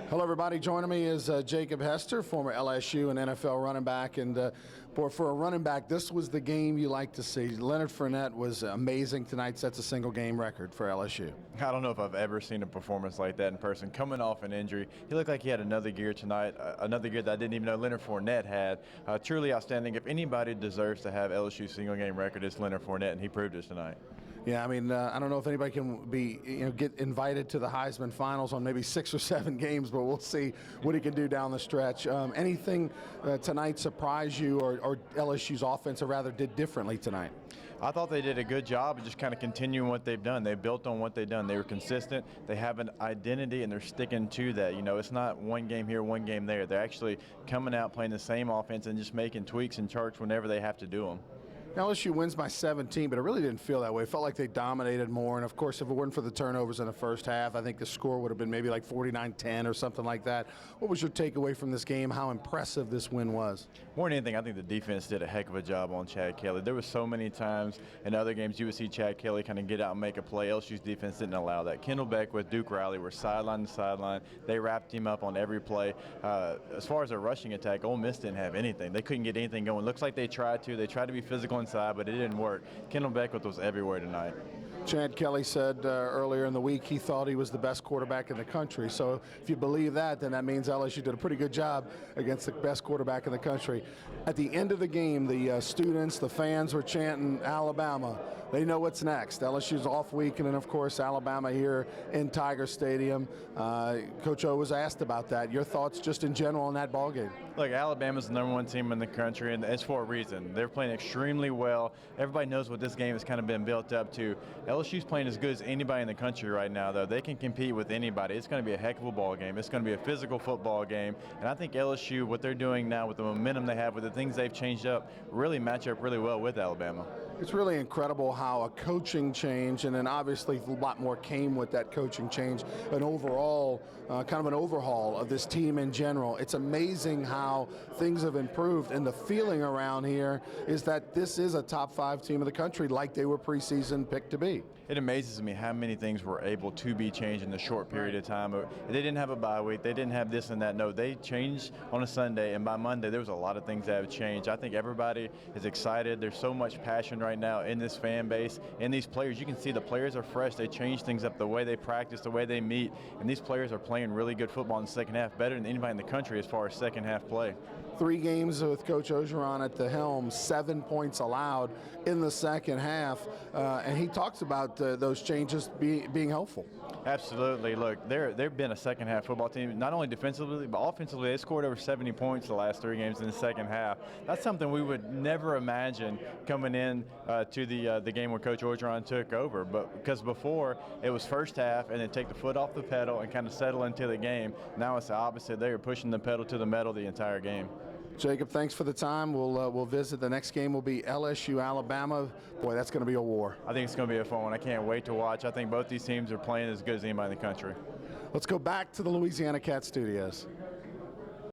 Hello, everybody. Joining me is Jacob Hester, former LSU and NFL running back. And boy, for a running back, this was the game you like to see. Leonard Fournette was amazing tonight, sets a single-game record for LSU. I don't know if I've ever seen a performance like that in person. Coming off an injury, he looked like he had another gear tonight, another gear that I didn't even know Leonard Fournette had. Truly outstanding. If anybody deserves to have LSU's single-game record, it's Leonard Fournette, and he proved it tonight. Yeah, I mean, I don't know if anybody can get invited to the Heisman Finals on maybe 6 or 7 games, but we'll see what he can do down the stretch. Anything tonight surprise you, or LSU's offense, or rather, did differently tonight? I thought they did a good job of just kind of continuing what they've done. They built on what they've done. They were consistent. They have an identity, and they're sticking to that. You know, it's not one game here, one game there. They're actually coming out playing the same offense and just making tweaks and charts whenever they have to do them. LSU wins by 17, but it really didn't feel that way. It felt like they dominated more, and of course, if it weren't for the turnovers in the first half, I think the score would have been maybe like 49-10 or something like that. What was your takeaway from this game, how impressive this win was? More than anything, I think the defense did a heck of a job on Chad Kelly. There were so many times in other games you would see Chad Kelly kind of get out and make a play. LSU's defense didn't allow that. Kendall Beckwith, Duke Riley were sideline to sideline. They wrapped him up on every play. As far as a rushing attack, Ole Miss didn't have anything. They couldn't get anything going. Looks like they tried to. They tried to be physical inside, but it didn't work. Kendall Beckwith was everywhere tonight. Chad Kelly said earlier in the week he thought he was the best quarterback in the country. So if you believe that, then that means LSU did a pretty good job against the best quarterback in the country. At the end of the game, the students, the fans were chanting Alabama. They know what's next. LSU's off week, and then, of course, Alabama here in Tiger Stadium. Coach O was asked about that. Your thoughts just in general on that ballgame? Look, Alabama's the #1 team in the country, and it's for a reason. They're playing extremely well. Everybody knows what this game has kind of been built up to. LSU's playing as good as anybody in the country right now, though. They can compete with anybody. It's going to be a heck of a ball game. It's going to be a physical football game. And I think LSU, what they're doing now with the momentum they have, with the things they've changed up, really match up really well with Alabama. It's really incredible how a coaching change, and then obviously a lot more came with that coaching change, an overall, kind of an overhaul of this team in general. It's amazing how things have improved, and the feeling around here is that this is a top 5 team of the country like they were preseason picked to be. It amazes me how many things were able to be changed in a short period of time. They didn't have a bye week. They didn't have this and that. No, they changed on a Sunday, and by Monday there was a lot of things that have changed. I think everybody is excited. There's so much passion right now in this fan base, and these players. You can see the players are fresh. They change things up, the way they practice, the way they meet, and these players are playing really good football in the second half, better than anybody in the country as far as second half play. 3 games with Coach Orgeron at the helm, 7 points allowed in the second half, and he talks about those changes being helpful. Absolutely. Look, they've been a second half football team, not only defensively but offensively. They scored over 70 points the last 3 games in the second half. That's something we would never imagine coming in to the game where Coach Orgeron took over. But because before it was first half and then take the foot off the pedal and kind of settle into the game. Now it's the opposite. They are pushing the pedal to the metal the entire game. Jacob, thanks for the time. We'll visit. The next game will be LSU, Alabama. Boy, that's going to be a war. I think it's going to be a fun one. I can't wait to watch. I think both these teams are playing as good as anybody in the country. Let's go back to the Louisiana Cat Studios.